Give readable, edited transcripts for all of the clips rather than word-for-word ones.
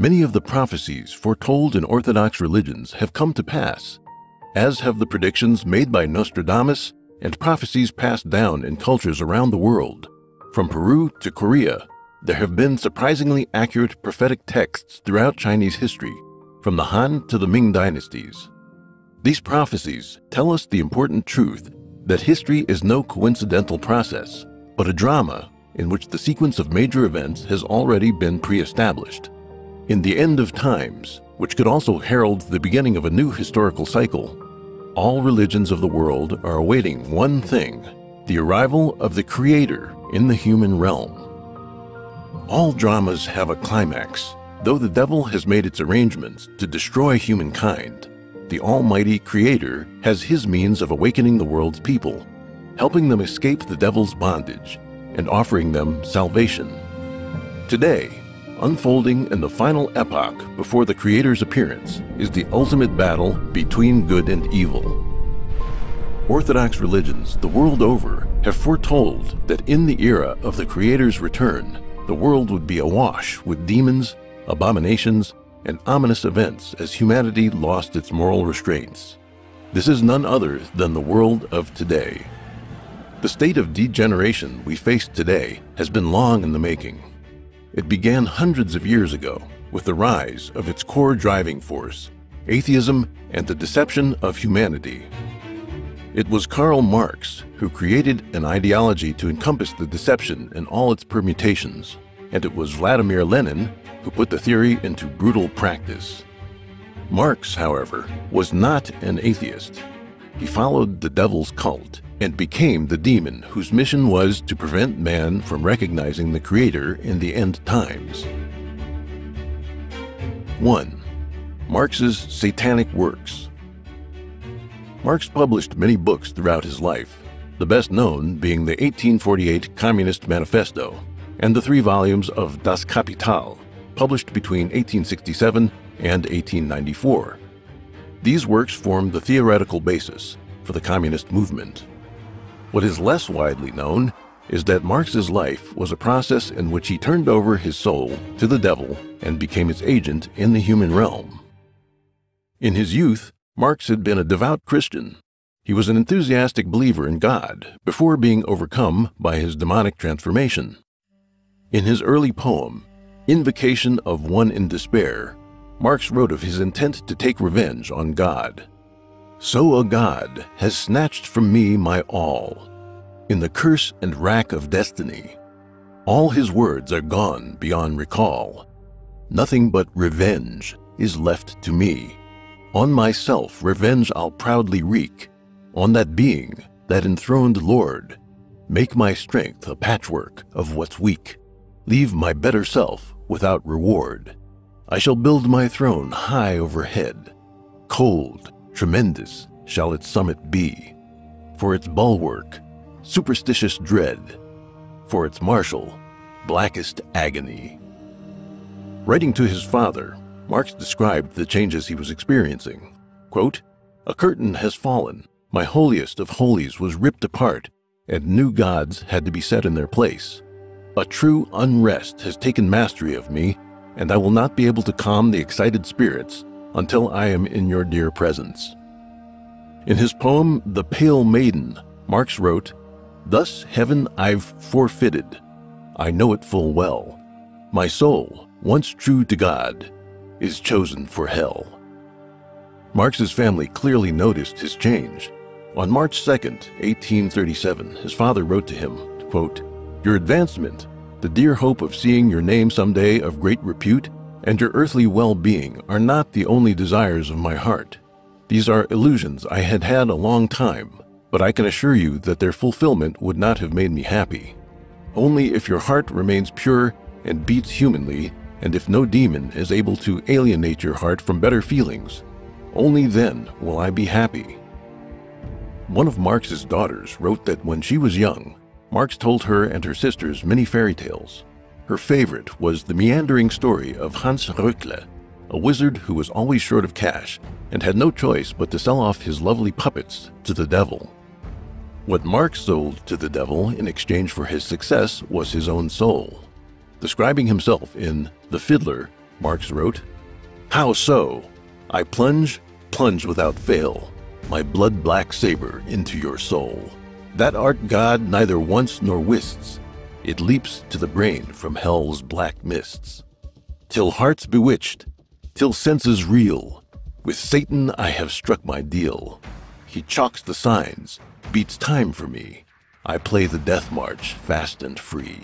Many of the prophecies foretold in Orthodox religions have come to pass, as have the predictions made by Nostradamus and prophecies passed down in cultures around the world. From Peru to Korea, there have been surprisingly accurate prophetic texts throughout Chinese history, from the Han to the Ming dynasties. These prophecies tell us the important truth that history is no coincidental process, but a drama in which the sequence of major events has already been pre-established. In the end of times, which could also herald the beginning of a new historical cycle, all religions of the world are awaiting one thing: the arrival of the Creator in the human realm. All dramas have a climax. Though the devil has made its arrangements to destroy humankind, the Almighty Creator has His means of awakening the world's people, helping them escape the devil's bondage and offering them salvation. Today, unfolding in the final epoch before the Creator's appearance, is the ultimate battle between good and evil. Orthodox religions the world over have foretold that in the era of the Creator's return, the world would be awash with demons, abominations, and ominous events as humanity lost its moral restraints. This is none other than the world of today. The state of degeneration we face today has been long in the making. It began hundreds of years ago with the rise of its core driving force, atheism and the deception of humanity. It was Karl Marx who created an ideology to encompass the deception in all its permutations, and it was Vladimir Lenin who put the theory into brutal practice. Marx, however, was not an atheist. He followed the devil's cult and became the demon whose mission was to prevent man from recognizing the Creator in the end times. 1. Marx's satanic works. Marx published many books throughout his life, the best known being the 1848 Communist Manifesto and the 3 volumes of Das Kapital, published between 1867 and 1894. These works formed the theoretical basis for the communist movement. What is less widely known is that Marx's life was a process in which he turned over his soul to the devil and became its agent in the human realm. In his youth, Marx had been a devout Christian. He was an enthusiastic believer in God before being overcome by his demonic transformation. In his early poem, Invocation of One in Despair, Marx wrote of his intent to take revenge on God. So a God has snatched from me my all, in the curse and rack of destiny. All his words are gone beyond recall. Nothing but revenge is left to me. On myself revenge I'll proudly wreak, on that being, that enthroned Lord. Make my strength a patchwork of what's weak. Leave my better self without reward. I shall build my throne high overhead. Cold, tremendous shall its summit be. For its bulwark, superstitious dread. For its marshal, blackest agony. Writing to his father, Marx described the changes he was experiencing. Quote, "A curtain has fallen. My holiest of holies was ripped apart, and new gods had to be set in their place. A true unrest has taken mastery of me, and I will not be able to calm the excited spirits until I am in your dear presence." In his poem, The Pale Maiden, Marx wrote, "Thus heaven I've forfeited. I know it full well. My soul, once true to God, is chosen for hell." Marx's family clearly noticed his change. On March 2nd, 1837, his father wrote to him, quote, "Your advancement, the dear hope of seeing your name someday of great repute, and your earthly well-being are not the only desires of my heart. These are illusions I had had a long time, but I can assure you that their fulfillment would not have made me happy. Only if your heart remains pure and beats humanly, and if no demon is able to alienate your heart from better feelings, only then will I be happy." One of Marx's daughters wrote that when she was young, Marx told her and her sisters many fairy tales. Her favorite was the meandering story of Hans Röckle, a wizard who was always short of cash and had no choice but to sell off his lovely puppets to the devil. What Marx sold to the devil in exchange for his success was his own soul. Describing himself in The Fiddler, Marx wrote, "How so? I plunge without fail, my blood-black saber into your soul. That art God neither wants nor wists, it leaps to the brain from hell's black mists. Till hearts bewitched, till senses reel, with Satan I have struck my deal. He chalks the signs, beats time for me, I play the death march fast and free."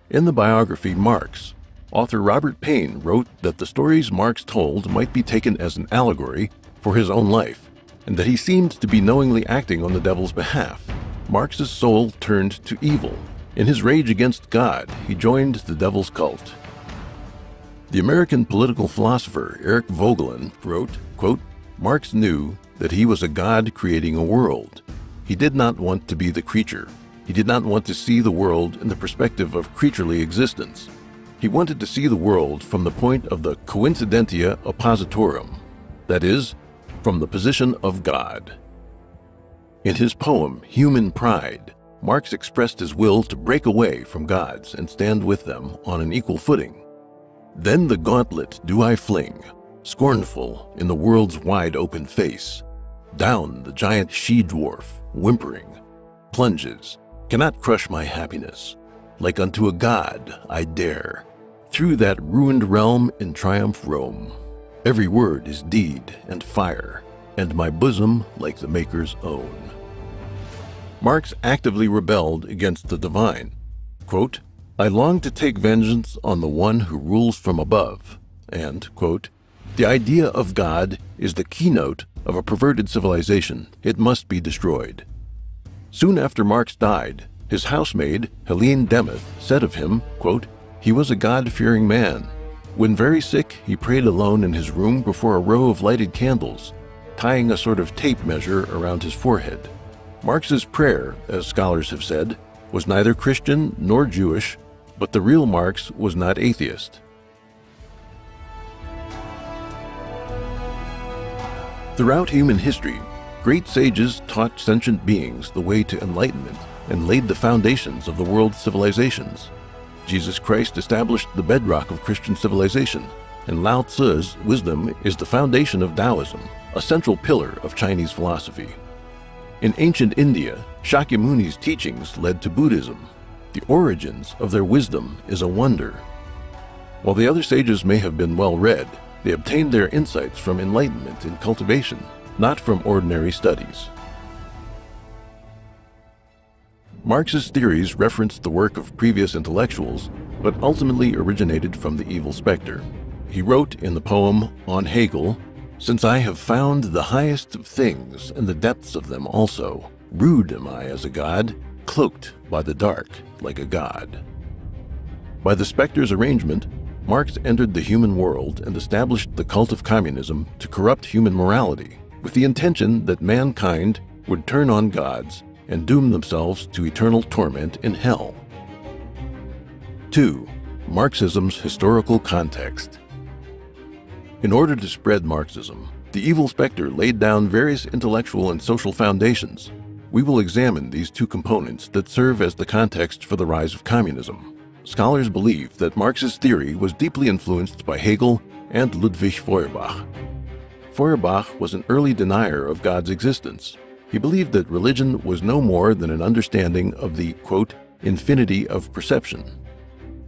In the biography Marx, author Robert Payne wrote that the stories Marx told might be taken as an allegory for his own life, and that he seemed to be knowingly acting on the devil's behalf. Marx's soul turned to evil. In his rage against God, he joined the devil's cult. The American political philosopher Eric Voegelin wrote, quote, "Marx knew that he was a God creating a world. He did not want to be the creature. He did not want to see the world in the perspective of creaturely existence. He wanted to see the world from the point of the coincidentia oppositorum, that is, from the position of God." In his poem, Human Pride, Marx expressed his will to break away from gods and stand with them on an equal footing. "Then the gauntlet do I fling, scornful in the world's wide open face. Down the giant she-dwarf, whimpering, plunges, cannot crush my happiness. Like unto a god I dare, through that ruined realm in triumph roam. Every word is deed and fire, and my bosom like the Maker's own." Marx actively rebelled against the divine. Quote, "I long to take vengeance on the one who rules from above," and, quote, "The idea of God is the keynote of a perverted civilization. It must be destroyed." Soon after Marx died, his housemaid, Helene Demuth, said of him, quote, "He was a God-fearing man. When very sick, he prayed alone in his room before a row of lighted candles, tying a sort of tape measure around his forehead." Marx's prayer, as scholars have said, was neither Christian nor Jewish, but the real Marx was not atheist. Throughout human history, great sages taught sentient beings the way to enlightenment and laid the foundations of the world's civilizations. Jesus Christ established the bedrock of Christian civilization, and Lao Tzu's wisdom is the foundation of Taoism, a central pillar of Chinese philosophy. In ancient India, Shakyamuni's teachings led to Buddhism. The origins of their wisdom is a wonder. While the other sages may have been well-read, they obtained their insights from enlightenment and cultivation, not from ordinary studies. Marx's theories referenced the work of previous intellectuals, but ultimately originated from the evil specter. He wrote in the poem On Hegel, "Since I have found the highest of things and the depths of them also, rude am I as a god, cloaked by the dark like a god." By the specter's arrangement, Marx entered the human world and established the cult of communism to corrupt human morality, with the intention that mankind would turn on gods and doom themselves to eternal torment in hell. 2. Marxism's historical context. In order to spread Marxism, the evil specter laid down various intellectual and social foundations. We will examine these two components that serve as the context for the rise of communism. Scholars believe that Marx's theory was deeply influenced by Hegel and Ludwig Feuerbach. Feuerbach was an early denier of God's existence. He believed that religion was no more than an understanding of the, quote, infinity of perception.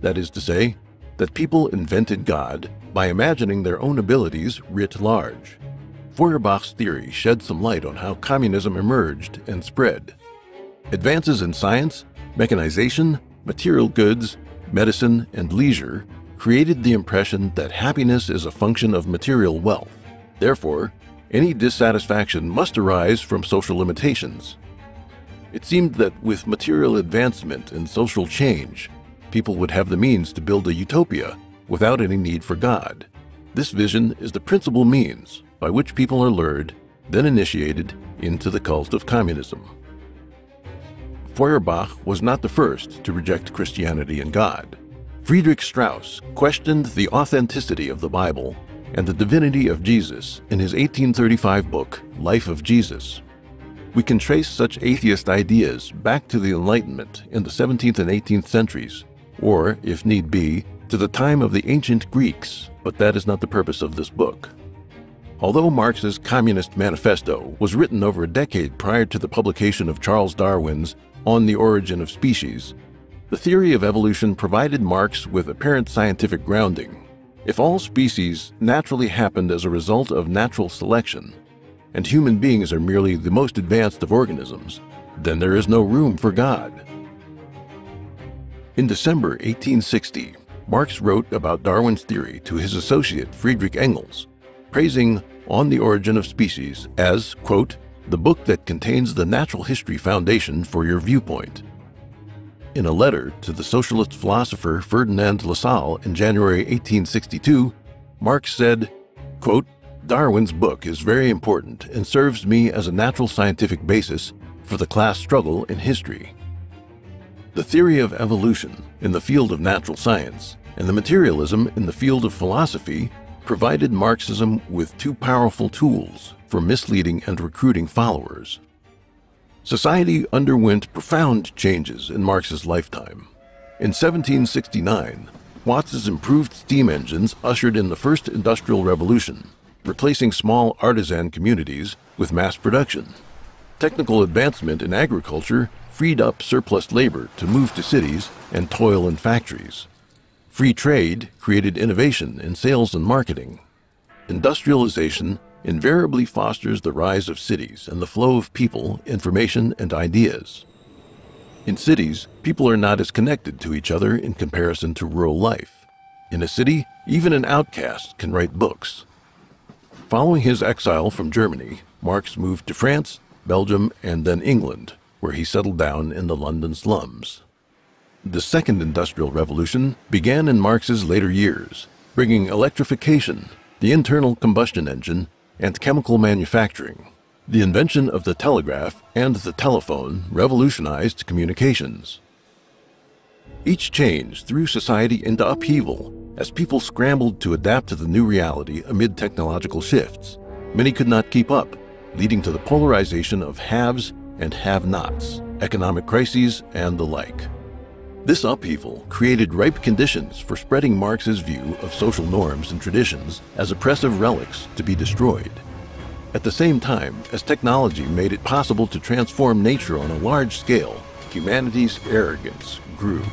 That is to say, that people invented God by imagining their own abilities writ large. Feuerbach's theory shed some light on how communism emerged and spread. Advances in science, mechanization, material goods, medicine, and leisure created the impression that happiness is a function of material wealth. Therefore, any dissatisfaction must arise from social limitations. It seemed that with material advancement and social change, people would have the means to build a utopia without any need for God. This vision is the principal means by which people are lured, then initiated into the cult of communism. Feuerbach was not the first to reject Christianity and God. Friedrich Strauss questioned the authenticity of the Bible and the divinity of Jesus in his 1835 book, Life of Jesus. We can trace such atheist ideas back to the Enlightenment in the 17th and 18th centuries, or, if need be, to the time of the ancient Greeks, but that is not the purpose of this book. Although Marx's Communist Manifesto was written over a decade prior to the publication of Charles Darwin's On the Origin of Species, the theory of evolution provided Marx with apparent scientific grounding. If all species naturally happened as a result of natural selection, and human beings are merely the most advanced of organisms, then there is no room for God. In December 1860, Marx wrote about Darwin's theory to his associate Friedrich Engels, praising On the Origin of Species as, quote, the book that contains the natural history foundation for your viewpoint. In a letter to the socialist philosopher Ferdinand Lassalle in January 1862, Marx said, quote, Darwin's book is very important and serves me as a natural scientific basis for the class struggle in history. The theory of evolution in the field of natural science and the materialism in the field of philosophy provided Marxism with two powerful tools for misleading and recruiting followers. Society underwent profound changes in Marx's lifetime. In 1769, Watts's improved steam engines ushered in the first industrial revolution, replacing small artisan communities with mass production. Technical advancement in agriculture freed up surplus labor to move to cities and toil in factories. Free trade created innovation in sales and marketing. Industrialization invariably fosters the rise of cities and the flow of people, information, and ideas. In cities, people are not as connected to each other in comparison to rural life. In a city, even an outcast can write books. Following his exile from Germany, Marx moved to France, Belgium, and then England, where he settled down in the London slums. The Second Industrial Revolution began in Marx's later years, bringing electrification, the internal combustion engine, and chemical manufacturing. The invention of the telegraph and the telephone revolutionized communications. Each change threw society into upheaval as people scrambled to adapt to the new reality amid technological shifts. Many could not keep up, leading to the polarization of haves and have-nots, economic crises, and the like. This upheaval created ripe conditions for spreading Marx's view of social norms and traditions as oppressive relics to be destroyed. At the same time, as technology made it possible to transform nature on a large scale, humanity's arrogance grew.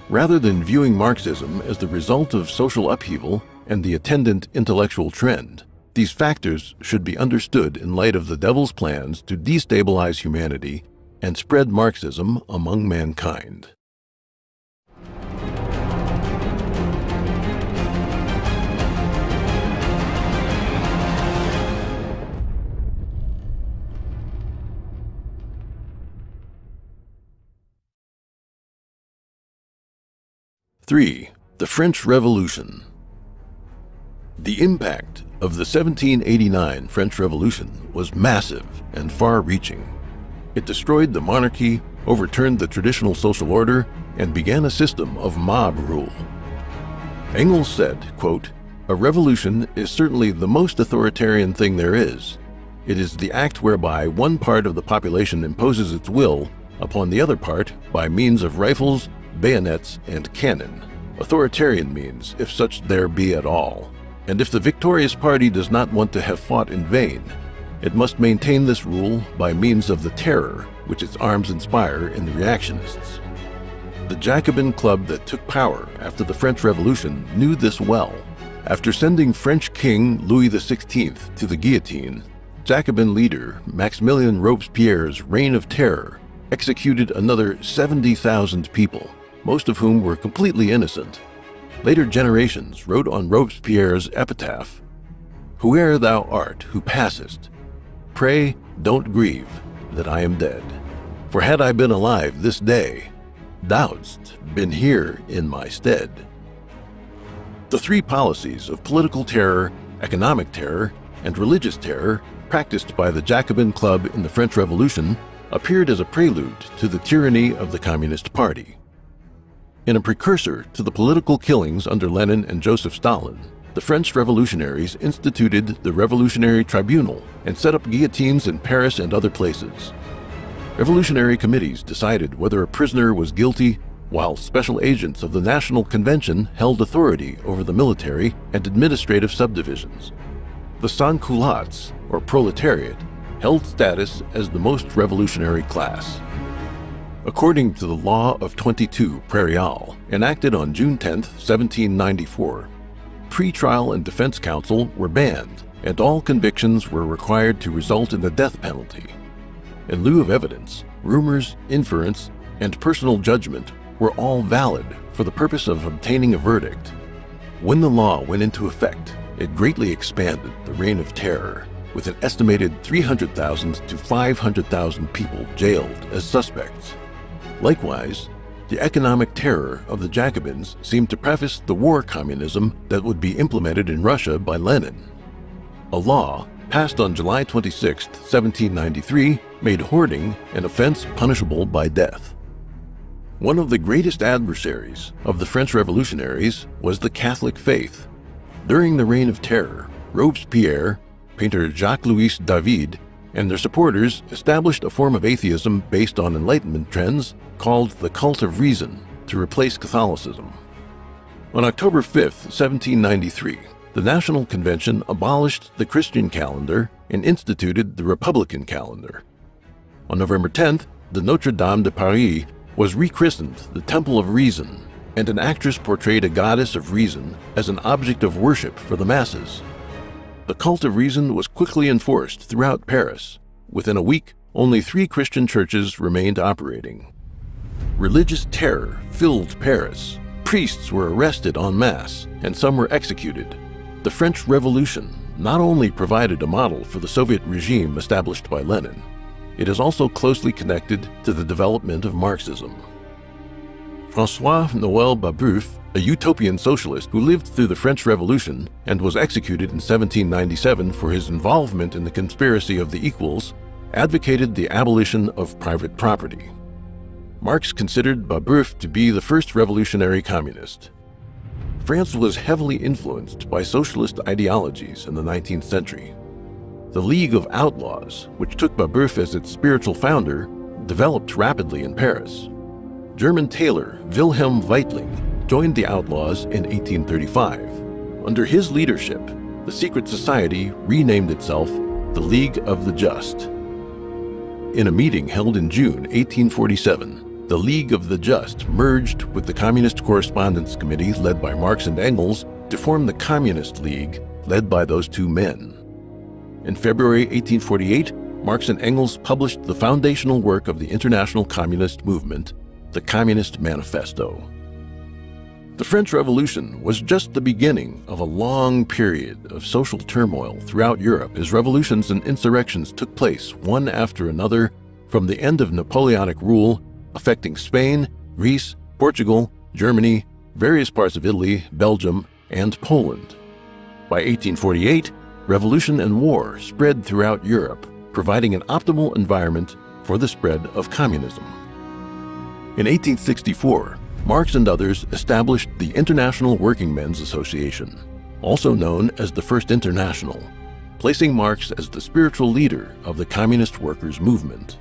Rather than viewing Marxism as the result of social upheaval and the attendant intellectual trend, these factors should be understood in light of the devil's plans to destabilize humanity and spread Marxism among mankind. (3) The French Revolution. The impact of the 1789 French Revolution was massive and far-reaching. It destroyed the monarchy, overturned the traditional social order, and began a system of mob rule. Engels said, quote, "A revolution is certainly the most authoritarian thing there is. It is the act whereby one part of the population imposes its will upon the other part by means of rifles, bayonets, and cannon. Authoritarian means, if such there be at all. And if the victorious party does not want to have fought in vain, it must maintain this rule by means of the terror which its arms inspire in the reactionists." The Jacobin club that took power after the French Revolution knew this well. After sending French King Louis XVI to the guillotine, Jacobin leader Maximilien Robespierre's reign of terror executed another 70,000 people, most of whom were completely innocent. Later generations wrote on Robespierre's epitaph, "Whoe'er thou art who passest, pray, don't grieve that I am dead. For had I been alive this day, thou'dst been here in my stead." The three policies of political terror, economic terror, and religious terror practiced by the Jacobin Club in the French Revolution appeared as a prelude to the tyranny of the Communist Party. In a precursor to the political killings under Lenin and Joseph Stalin, the French revolutionaries instituted the Revolutionary Tribunal and set up guillotines in Paris and other places. Revolutionary committees decided whether a prisoner was guilty, while special agents of the National Convention held authority over the military and administrative subdivisions. The sans-culottes, or proletariat, held status as the most revolutionary class. According to the Law of 22 Prairial, enacted on June 10, 1794, pre-trial and defense counsel were banned, and all convictions were required to result in the death penalty. In lieu of evidence, rumors, inference, and personal judgment were all valid for the purpose of obtaining a verdict. When the law went into effect, it greatly expanded the Reign of Terror, with an estimated 300,000 to 500,000 people jailed as suspects. Likewise, the economic terror of the Jacobins seemed to preface the war communism that would be implemented in Russia by Lenin. A law passed on July 26, 1793, made hoarding an offense punishable by death. One of the greatest adversaries of the French revolutionaries was the Catholic faith. During the Reign of Terror, Robespierre, painter Jacques-Louis David, and their supporters established a form of atheism based on Enlightenment trends called the cult of reason to replace Catholicism. On October 5, 1793, the National Convention abolished the Christian calendar and instituted the Republican calendar. On November 10th, the Notre Dame de Paris was rechristened the Temple of Reason, and an actress portrayed a goddess of reason as an object of worship for the masses. The cult of reason was quickly enforced throughout Paris. Within a week, only 3 Christian churches remained operating. Religious terror filled Paris. Priests were arrested en masse, and some were executed. The French Revolution not only provided a model for the Soviet regime established by Lenin, it is also closely connected to the development of Marxism. François-Noël Babeuf, a utopian socialist who lived through the French Revolution and was executed in 1797 for his involvement in the conspiracy of the equals, advocated the abolition of private property. Marx considered Babeuf to be the first revolutionary communist. France was heavily influenced by socialist ideologies in the 19th century. The League of Outlaws, which took Babeuf as its spiritual founder, developed rapidly in Paris. German tailor Wilhelm Weitling joined the Outlaws in 1835. Under his leadership, the secret society renamed itself the League of the Just. In a meeting held in June 1847, the League of the Just merged with the Communist Correspondence Committee led by Marx and Engels to form the Communist League led by those two men. In February 1848, Marx and Engels published the foundational work of the international communist movement, the Communist Manifesto. The French Revolution was just the beginning of a long period of social turmoil throughout Europe as revolutions and insurrections took place one after another from the end of Napoleonic rule, affecting Spain, Greece, Portugal, Germany, various parts of Italy, Belgium, and Poland. By 1848, revolution and war spread throughout Europe, providing an optimal environment for the spread of communism. In 1864, Marx and others established the International Workingmen's Association, also known as the First International, placing Marx as the spiritual leader of the communist workers' movement.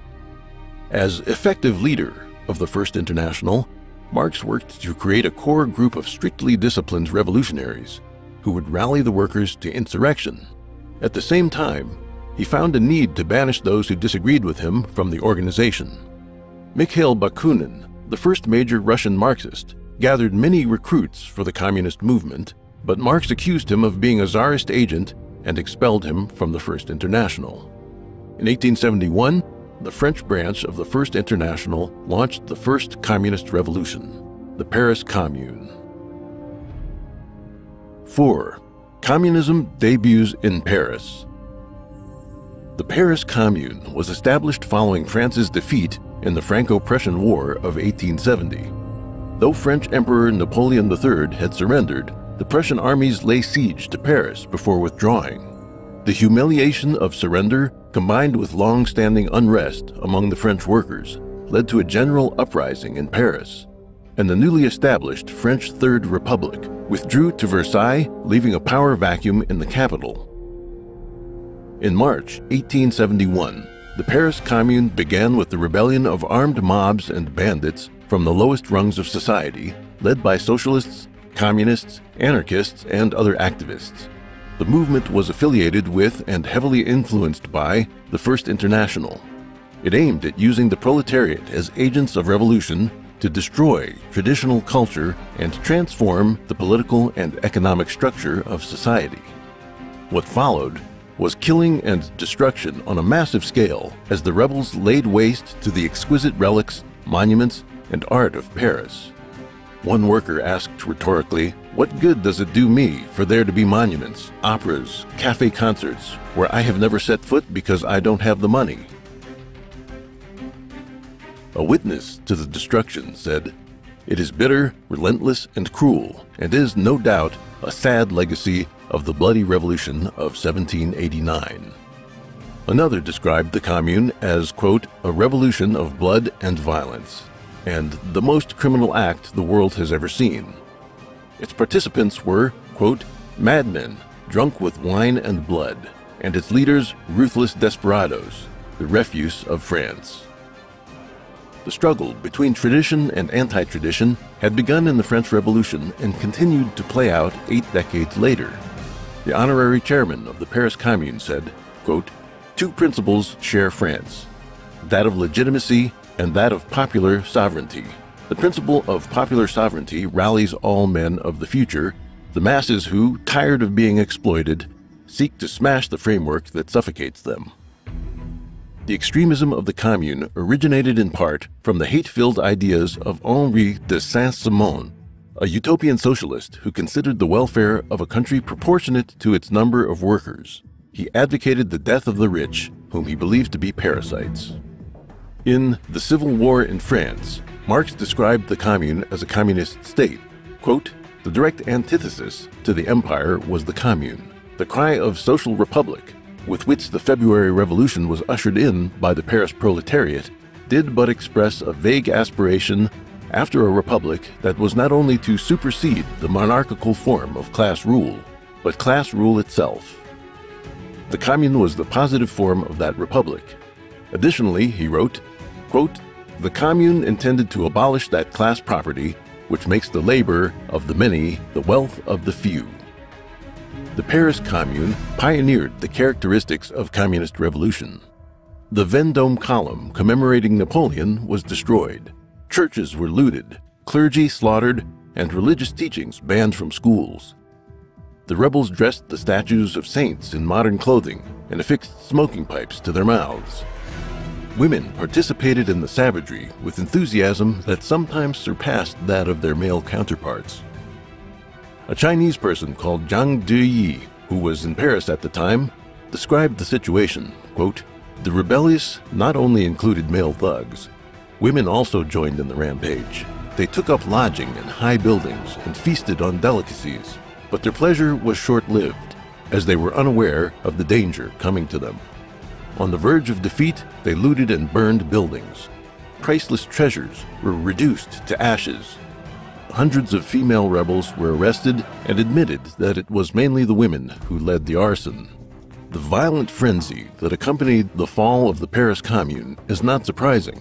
As effective leader of the First International, Marx worked to create a core group of strictly disciplined revolutionaries who would rally the workers to insurrection. At the same time, he found a need to banish those who disagreed with him from the organization. Mikhail Bakunin, the first major Russian Marxist, gathered many recruits for the communist movement, but Marx accused him of being a Tsarist agent and expelled him from the First International. In 1871, the French branch of the First International launched the first communist revolution, the Paris Commune. 4. Communism debuts in Paris. The Paris Commune was established following France's defeat in the Franco-Prussian War of 1870. Though French Emperor Napoleon III had surrendered, the Prussian armies lay siege to Paris before withdrawing. The humiliation of surrender, combined with long-standing unrest among the French workers, led to a general uprising in Paris, and the newly established French Third Republic withdrew to Versailles, leaving a power vacuum in the capital. In March 1871, the Paris Commune began with the rebellion of armed mobs and bandits from the lowest rungs of society, led by socialists, communists, anarchists, and other activists. The movement was affiliated with and heavily influenced by the First International. It aimed at using the proletariat as agents of revolution to destroy traditional culture and transform the political and economic structure of society. What followed was killing and destruction on a massive scale as the rebels laid waste to the exquisite relics, monuments, and art of Paris. One worker asked rhetorically, "What good does it do me for there to be monuments, operas, cafe concerts, where I have never set foot because I don't have the money?" A witness to the destruction said, "It is bitter, relentless, and cruel, and is, no doubt, a sad legacy of the bloody revolution of 1789. Another described the Commune as, quote, "a revolution of blood and violence, and the most criminal act the world has ever seen. Its participants were, quote, madmen, drunk with wine and blood, and its leaders ruthless desperados, the refuse of France." The struggle between tradition and anti-tradition had begun in the French Revolution and continued to play out 8 decades later. The honorary chairman of the Paris Commune said, quote, "Two principles share France, that of legitimacy and that of popular sovereignty. The principle of popular sovereignty rallies all men of the future, the masses who, tired of being exploited, seek to smash the framework that suffocates them." The extremism of the Commune originated in part from the hate-filled ideas of Henri de Saint-Simon, a utopian socialist who considered the welfare of a country proportionate to its number of workers. He advocated the death of the rich, whom he believed to be parasites. In The Civil War in France, Marx described the Commune as a communist state. Quote, "The direct antithesis to the empire was the Commune, the cry of social republic, with which the February Revolution was ushered in by the Paris proletariat, did but express a vague aspiration after a republic that was not only to supersede the monarchical form of class rule, but class rule itself. The Commune was the positive form of that republic. Additionally, he wrote, quote, "The Commune intended to abolish that class property which makes the labor of the many the wealth of the few." The Paris Commune pioneered the characteristics of communist revolution. The Vendôme column commemorating Napoleon was destroyed. Churches were looted, clergy slaughtered, and religious teachings banned from schools. The rebels dressed the statues of saints in modern clothing and affixed smoking pipes to their mouths. Women participated in the savagery with enthusiasm that sometimes surpassed that of their male counterparts. A Chinese person called Zhang Deyi, who was in Paris at the time, described the situation, quote, "The rebellious not only included male thugs, women also joined in the rampage. They took up lodging in high buildings and feasted on delicacies, but their pleasure was short-lived, as they were unaware of the danger coming to them. On the verge of defeat, they looted and burned buildings. Priceless treasures were reduced to ashes. Hundreds of female rebels were arrested and admitted that it was mainly the women who led the arson." The violent frenzy that accompanied the fall of the Paris Commune is not surprising.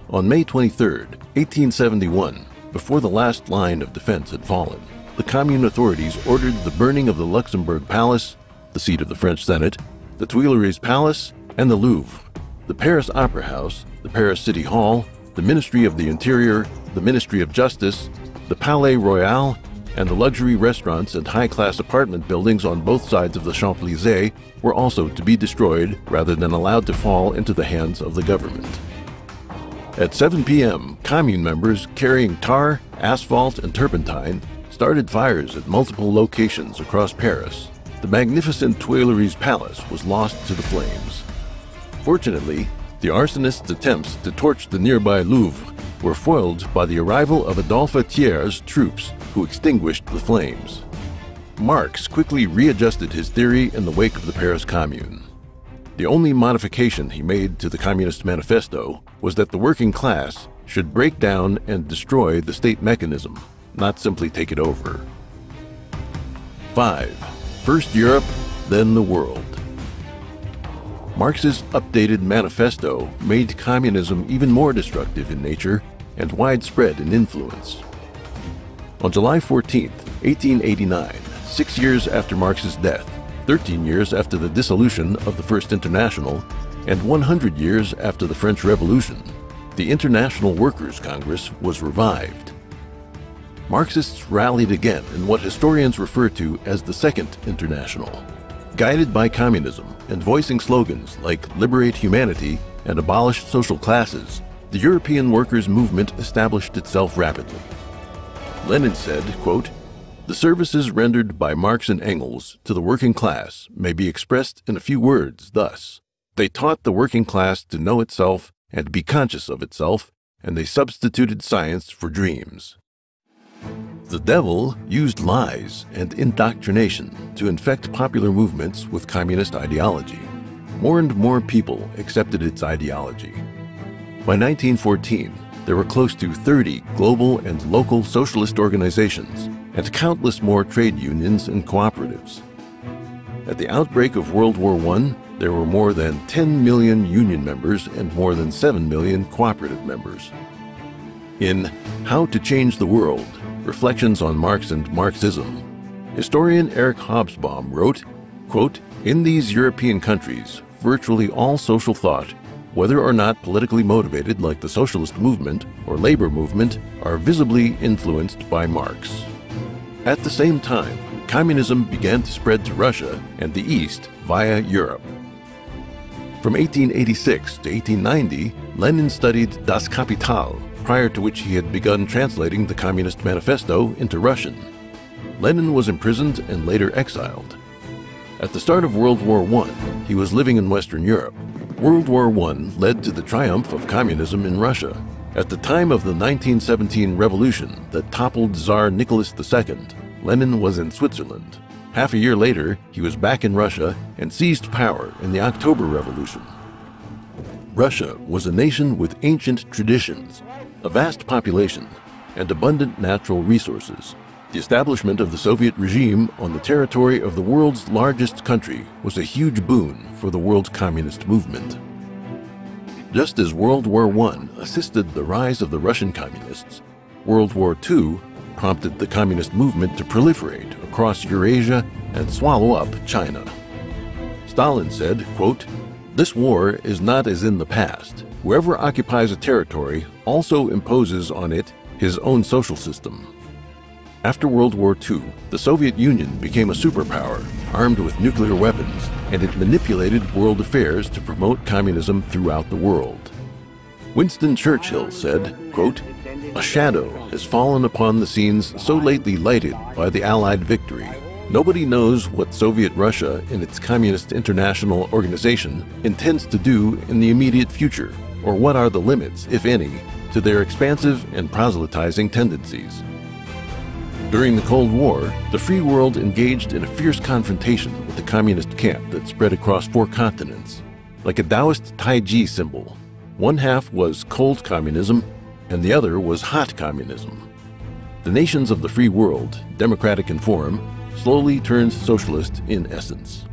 On May 23, 1871, before the last line of defense had fallen, the Commune authorities ordered the burning of the Luxembourg Palace, the seat of the French Senate, the Tuileries Palace, and the Louvre, the Paris Opera House, the Paris City Hall, the Ministry of the Interior, the Ministry of Justice, the Palais Royal, and the luxury restaurants and high-class apartment buildings on both sides of the Champs-Élysées were also to be destroyed rather than allowed to fall into the hands of the government. At 7 p.m., Commune members carrying tar, asphalt, and turpentine started fires at multiple locations across Paris. The magnificent Tuileries Palace was lost to the flames. Fortunately, the arsonists' attempts to torch the nearby Louvre were foiled by the arrival of Adolphe Thiers' troops, who extinguished the flames. Marx quickly readjusted his theory in the wake of the Paris Commune. The only modification he made to the Communist Manifesto was that the working class should break down and destroy the state mechanism, not simply take it over. 5. First Europe, then the world. Marx's updated manifesto made communism even more destructive in nature and widespread in influence. On July 14, 1889, 6 years after Marx's death, 13 years after the dissolution of the First International, and 100 years after the French Revolution, the International Workers' Congress was revived. Marxists rallied again in what historians refer to as the Second International. Guided by communism and voicing slogans like "Liberate Humanity" and "Abolish Social Classes," the European workers' movement established itself rapidly. Lenin said, quote, "The services rendered by Marx and Engels to the working class may be expressed in a few words thus. They taught the working class to know itself and be conscious of itself, and they substituted science for dreams." The devil used lies and indoctrination to infect popular movements with communist ideology. More and more people accepted its ideology. By 1914, there were close to 30 global and local socialist organizations and countless more trade unions and cooperatives. At the outbreak of World War I, there were more than 10 million union members and more than 7 million cooperative members. In How to Change the World, Reflections on Marx and Marxism, historian Eric Hobsbawm wrote, quote, "In these European countries, virtually all social thought, whether or not politically motivated like the socialist movement or labor movement, are visibly influenced by Marx." At the same time, communism began to spread to Russia and the East via Europe. From 1886 to 1890, Lenin studied Das Kapital, prior to which he had begun translating the Communist Manifesto into Russian. Lenin was imprisoned and later exiled. At the start of World War I, he was living in Western Europe. World War I led to the triumph of communism in Russia. At the time of the 1917 revolution that toppled Tsar Nicholas II, Lenin was in Switzerland. Half a year later, he was back in Russia and seized power in the October Revolution. Russia was a nation with ancient traditions, a vast population, and abundant natural resources. The establishment of the Soviet regime on the territory of the world's largest country was a huge boon for the world communist movement. Just as World War I assisted the rise of the Russian communists, World War II prompted the communist movement to proliferate across Eurasia and swallow up China. Stalin said, quote, "This war is not as in the past. Whoever occupies a territory also imposes on it his own social system." After World War II, the Soviet Union became a superpower, armed with nuclear weapons, and it manipulated world affairs to promote communism throughout the world. Winston Churchill said, quote, "A shadow has fallen upon the scenes so lately lighted by the Allied victory. Nobody knows what Soviet Russia and its Communist International Organization intends to do in the immediate future, or what are the limits, if any, to their expansive and proselytizing tendencies." During the Cold War, the free world engaged in a fierce confrontation with the communist camp that spread across 4 continents. Like a Taoist Taiji symbol, one half was cold communism and the other was hot communism. The nations of the free world, democratic in form, slowly turned socialist in essence.